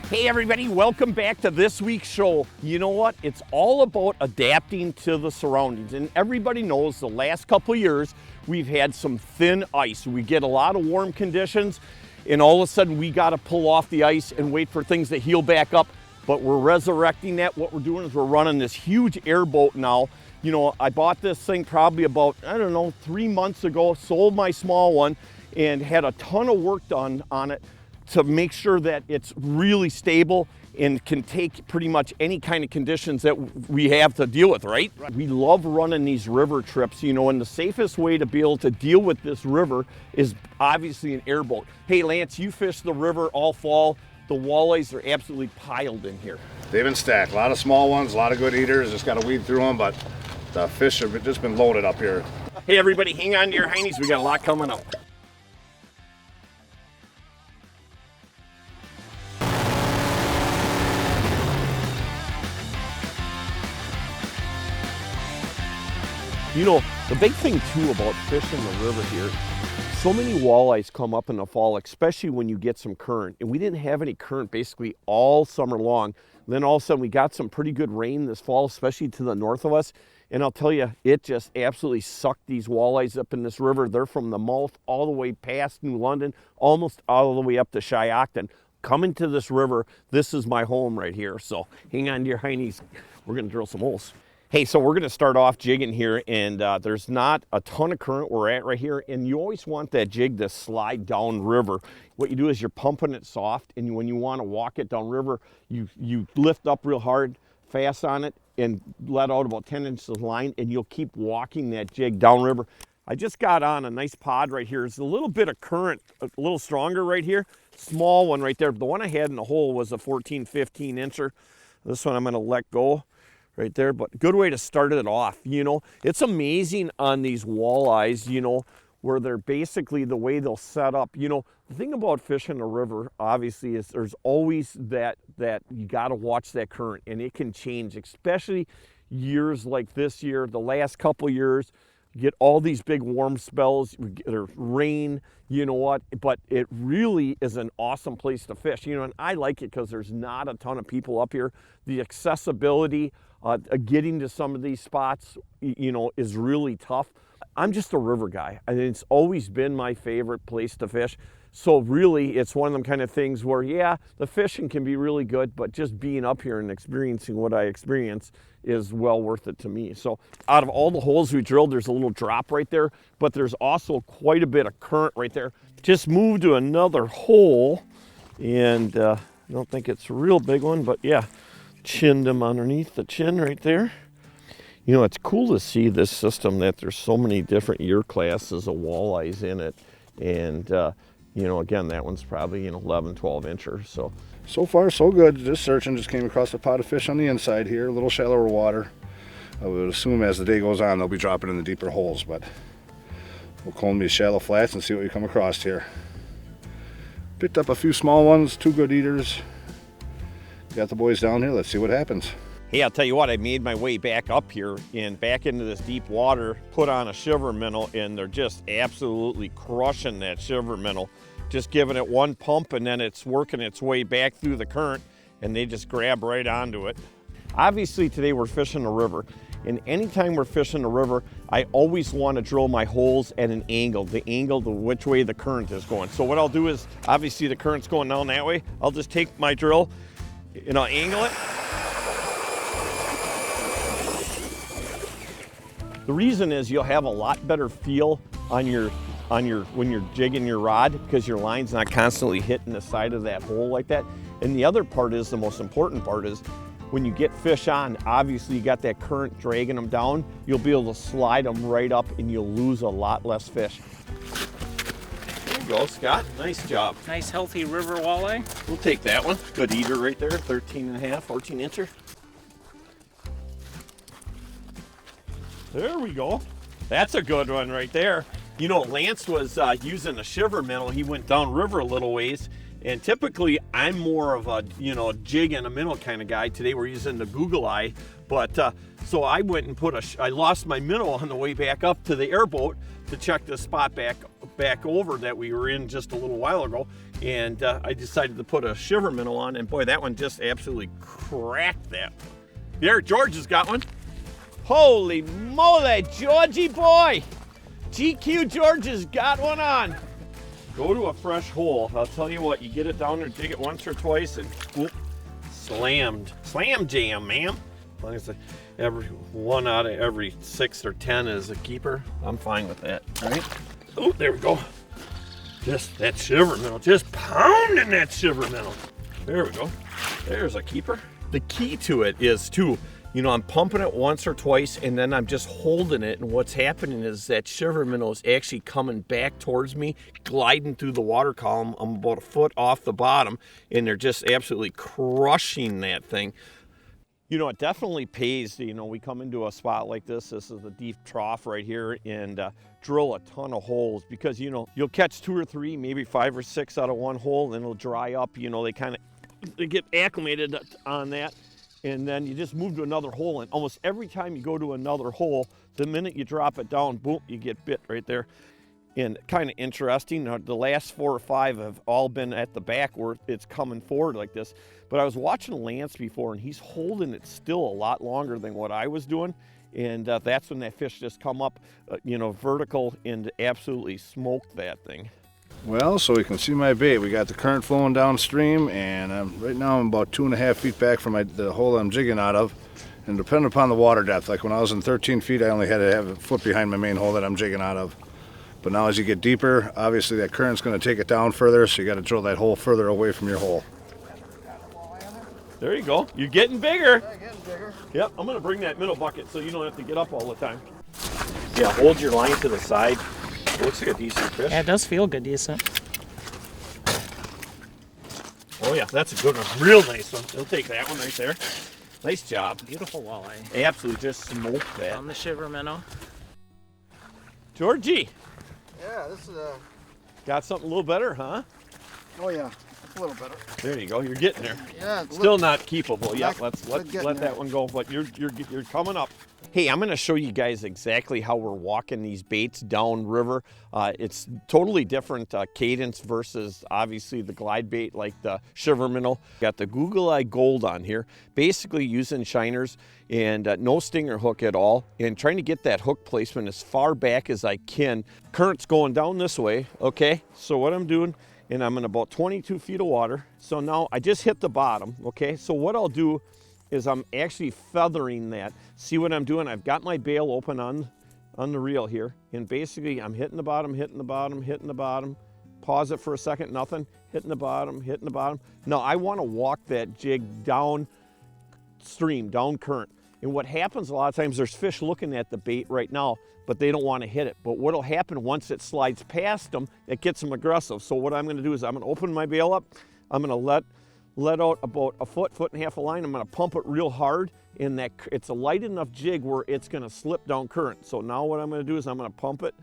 Hey everybody, welcome back to this week's show. You know what? It's all about adapting to the surroundings. And everybody knows the last couple of years, we've had some thin ice. We get a lot of warm conditions, and all of a sudden we got to pull off the ice and wait for things to heal back up. But we're resurrecting that. What we're doing is we're running this huge airboat now. You know, I bought this thing probably about, 3 months ago, sold my small one, and had a ton of work done on it to make sure that it's really stable and can take pretty much any kind of conditions that we have to deal with, right? We love running these river trips, you know, and the safest way to be able to deal with this river is obviously an airboat. Hey Lance, you fish the river all fall. The walleyes are absolutely piled in here. They've been stacked. A lot of small ones, a lot of good eaters. Just got to weed through them, but the fish have just been loaded up here. Hey everybody, hang on to your heinies. We got a lot coming up. You know, the big thing too about fishing the river here, so many walleyes come up in the fall, especially when you get some current. And we didn't have any current basically all summer long. Then all of a sudden we got some pretty good rain this fall, especially to the north of us. And I'll tell you, it just absolutely sucked these walleyes up in this river. They're from the mouth all the way past New London, almost all the way up to Shiocton. Coming to this river, this is my home right here. So hang on to your heinies. We're gonna drill some holes. Hey, so we're gonna start off jigging here, and there's not a ton of current where we're at right here, and you always want that jig to slide down river. What you do is you're pumping it soft, and when you wanna walk it down river, you lift up real hard, fast on it, and let out about 10 inches of line, and you'll keep walking that jig down river. I just got on a nice pod right here. There's a little bit of current, a little stronger right here. Small one right there. The one I had in the hole was a 14, 15 incher. This one I'm gonna let go right there, but good way to start it off. You know, it's amazing on these walleyes, you know, where they're basically the way they'll set up. You know, the thing about fishing a river, obviously, is there's always that you got to watch that current, and it can change, especially years like this year, the last couple years. You get all these big warm spells, there's rain, you know what, but it really is an awesome place to fish. You know, and I like it because there's not a ton of people up here. The accessibility, getting to some of these spots, you know, is really tough. I'm just a river guy, and it's always been my favorite place to fish. So really, it's one of them kind of things where, yeah, the fishing can be really good, but just being up here and experiencing what I experience is well worth it to me. So out of all the holes we drilled, there's a little drop right there, but there's also quite a bit of current right there. Just moved to another hole, and I don't think it's a real big one, but yeah, chinned them underneath the chin right there. You know, it's cool to see this system that there's so many different year classes of walleyes in it. And, you know, again, that one's probably an 11, 12 incher. So far, so good. Just searching, just came across a pot of fish on the inside here, a little shallower water. I would assume as the day goes on, they'll be dropping in the deeper holes, but we'll comb these shallow flats and see what we come across here. Picked up a few small ones, 2 good eaters. Got the boys down here, let's see what happens. Hey, I'll tell you what, I made my way back up here and back into this deep water, put on a shiver minnow, and they're just absolutely crushing that shiver minnow. Just giving it one pump, and then it's working its way back through the current, and they just grab right onto it. Obviously, today we're fishing a river, and anytime we're fishing a river, I always want to drill my holes at an angle, the angle to which way the current is going. So what I'll do is, obviously the current's going down that way, I'll just take my drill, and I'll angle it. The reason is you'll have a lot better feel on your when you're jigging your rod, because your line's not constantly hitting the side of that hole like that. And the other part is, the most important part is, when you get fish on, obviously you got that current dragging them down, you'll be able to slide them right up and you'll lose a lot less fish. There you go, Scott. Nice job. Nice healthy river walleye. We'll take that one. Good eater right there, 13 and a half, 14 incher. There we go. That's a good one right there. You know, Lance was using a shiver minnow. He went down river a little ways, and typically I'm more of a, you know, jig and a minnow kind of guy. Today we're using the Google Eye, but so I went and I lost my minnow on the way back up to the airboat to check the spot back back over that we were in just a little while ago, and I decided to put a shiver minnow on, and boy, that one just absolutely cracked that. There, George has got one. Holy moly, Georgie boy! GQ George has got one on. Go to a fresh hole. I'll tell you what, you get it down there, dig it once or twice, and whoop, slammed. Slam jam, ma'am. As long as every 1 out of every 6 or 10 is a keeper, I'm fine with that. All right. Oh, there we go. Just that shiver minnow, just pounding that shiver minnow. There we go. There's a keeper. The key to it is too, you know, I'm pumping it once or twice and then I'm just holding it, and what's happening is that shiver minnow is actually coming back towards me, gliding through the water column. I'm about a foot off the bottom, and they're just absolutely crushing that thing. You know, it definitely pays. You know, we come into a spot like this. This is the deep trough right here, and drill a ton of holes, because, you know, you'll catch 2 or 3, maybe 5 or 6 out of one hole, and it'll dry up. You know, they get acclimated on that, and then you just move to another hole, and almost every time you go to another hole, the minute you drop it down, boom, you get bit right there. And kind of interesting, the last 4 or 5 have all been at the back where it's coming forward like this. But I was watching Lance before, and he's holding it still a lot longer than what I was doing. And that's when that fish just come up, you know, vertical, and absolutely smoked that thing. Well, so we can see my bait. We got the current flowing downstream, and right now I'm about 2.5 feet back from the hole I'm jigging out of. And depending upon the water depth, like when I was in 13 feet, I only had to have a foot behind my main hole that I'm jigging out of. But now as you get deeper, obviously that current's going to take it down further, so you got to drill that hole further away from your hole. There you go. You're getting bigger. Yeah, getting bigger. Yep, I'm going to bring that middle bucket so you don't have to get up all the time. Yeah, hold your line to the side. It looks like a decent fish. Yeah, it does feel good, decent. Oh yeah, that's a good one. Real nice one. They'll take that one right there. Nice job. Beautiful walleye. Absolutely just smoked that. On the shiver minnow. Georgie, Yeah, this is a. got something a little better, huh? Oh yeah, a little better. There you go. You're getting there. Yeah, Still not keepable. Yeah, Not- let's not getting let there. that one go. But you're coming up. Hey, I'm going to show you guys exactly how we're walking these baits down river. It's totally different cadence versus obviously the glide bait like the shiver minnow. Got the Google Eye Gold on here, basically using shiners and no stinger hook at all, and trying to get that hook placement as far back as I can. Current's going down this way, okay? So what I'm doing, and I'm in about 22 feet of water. So now I just hit the bottom, okay? So what I'll do is I'm actually feathering that. See what I'm doing? I've got my bail open on the reel here, and basically I'm hitting the bottom, hitting the bottom, hitting the bottom. Pause it for a second, nothing. Hitting the bottom, hitting the bottom. Now I want to walk that jig downstream, down current. And what happens a lot of times, there's fish looking at the bait right now, but they don't want to hit it. But what'll happen once it slides past them, it gets them aggressive. So what I'm going to do is I'm going to open my bail up. I'm going to let out about a foot and a half of line. I'm going to pump it real hard, and that it's a light enough jig where it's going to slip down current. So now what I'm going to do is I'm going to pump it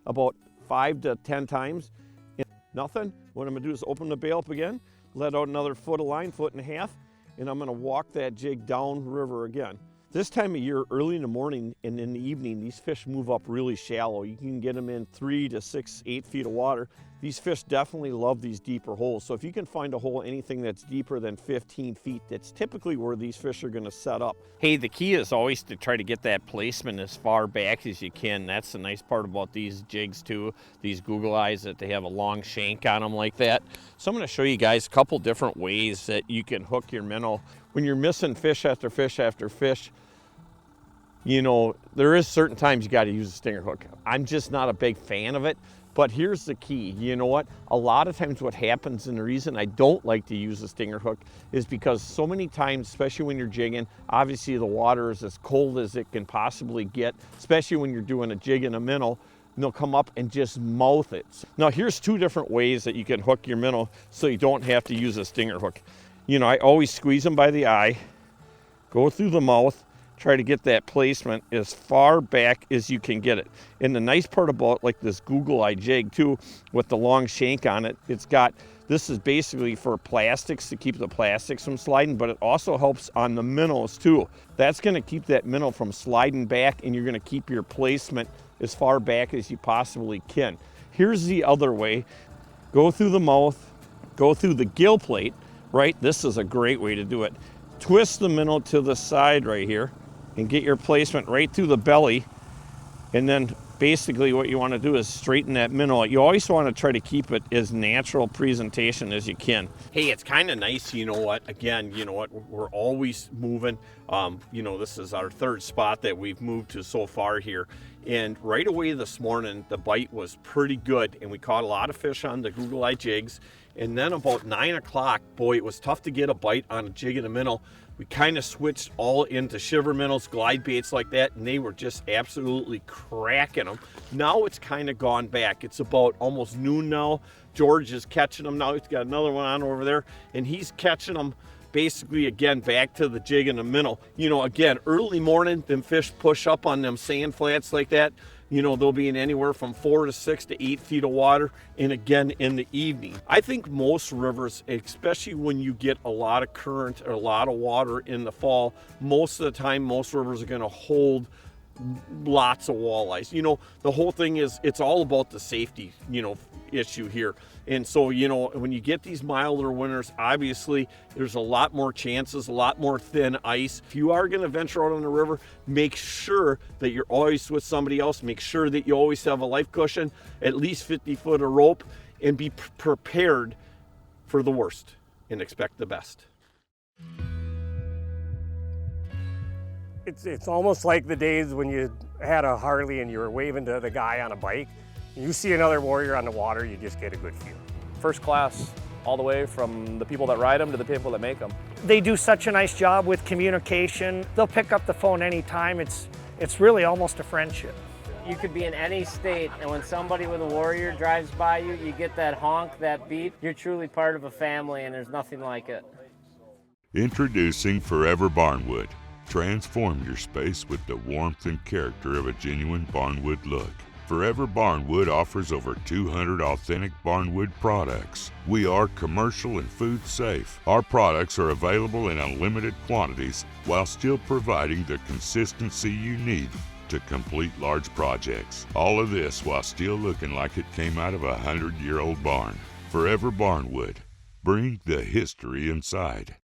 about 5 to 10 times. And nothing. What I'm going to do is open the bail up again, let out another foot of line, foot and a half, and I'm going to walk that jig down river again. This time of year, early in the morning and in the evening, these fish move up really shallow. You can get them in 3 to 6, 8 feet of water. These fish definitely love these deeper holes. So if you can find a hole, anything that's deeper than 15 feet, that's typically where these fish are gonna set up. Hey, the key is always to try to get that placement as far back as you can. That's the nice part about these jigs too, these Google Eyes, that they have a long shank on them like that. So I'm gonna show you guys a couple different ways that you can hook your minnow. When you're missing fish after fish after fish, you know, there is certain times you got to use a stinger hook. I'm just not a big fan of it, but here's the key. You know what? A lot of times what happens, and the reason I don't like to use a stinger hook, is because so many times, especially when you're jigging, obviously the water is as cold as it can possibly get, especially when you're doing a jig and a minnow, and they'll come up and just mouth it. Now here's 2 different ways that you can hook your minnow so you don't have to use a stinger hook. You know, I always squeeze them by the eye, go through the mouth, try to get that placement as far back as you can get it. And the nice part about like this Google Eye jig too, with the long shank on it, this is basically for plastics to keep the plastics from sliding, but it also helps on the minnows too. That's gonna keep that minnow from sliding back, and you're gonna keep your placement as far back as you possibly can. Here's the other way. Go through the mouth, go through the gill plate, right? This is a great way to do it. Twist the minnow to the side right here and get your placement right through the belly. And then basically what you want to do is straighten that minnow. You always want to try to keep it as natural presentation as you can. Hey, it's kind of nice, you know what, again, you know what, we're always moving. You know, this is our third spot that we've moved to so far here. And right away this morning, the bite was pretty good, and we caught a lot of fish on the Google Eye jigs. And then about 9 o'clock, boy, it was tough to get a bite on a jig and a minnow. We kind of switched all into shiver minnows, glide baits like that, and they were just absolutely cracking them. Now it's kind of gone back. It's about almost noon now. George is catching them now. He's got another one on over there, and he's catching them basically again back to the jig and the minnow. You know, again, early morning, them fish push up on them sand flats like that. You know, they'll be in anywhere from 4 to 6 to 8 feet of water, and again in the evening. I think most rivers, especially when you get a lot of current or a lot of water in the fall, most of the time most rivers are going to hold lots of walleyes. You know, the whole thing is it's all about the safety, you know, issue here. And so, you know, when you get these milder winters, obviously there's a lot more chances, a lot more thin ice. If you are going to venture out on the river, make sure that you're always with somebody else. Make sure that you always have a life cushion, at least 50 foot of rope, and be prepared for the worst and expect the best. It's almost like the days when you had a Harley and you were waving to the guy on a bike. You see another warrior on the water, you just get a good feel. First class, all the way from the people that ride them to the people that make them. They do such a nice job with communication. They'll pick up the phone anytime. It's really almost a friendship. You could be in any state, and when somebody with a warrior drives by you, you get that honk, that beep. You're truly part of a family, and there's nothing like it. Introducing Forever Barnwood. Transform your space with the warmth and character of a genuine barnwood look. Forever Barnwood offers over 200 authentic barnwood products. We are commercial and food safe. Our products are available in unlimited quantities while still providing the consistency you need to complete large projects. All of this while still looking like it came out of a 100-year-old barn. Forever Barnwood. Bring the history inside.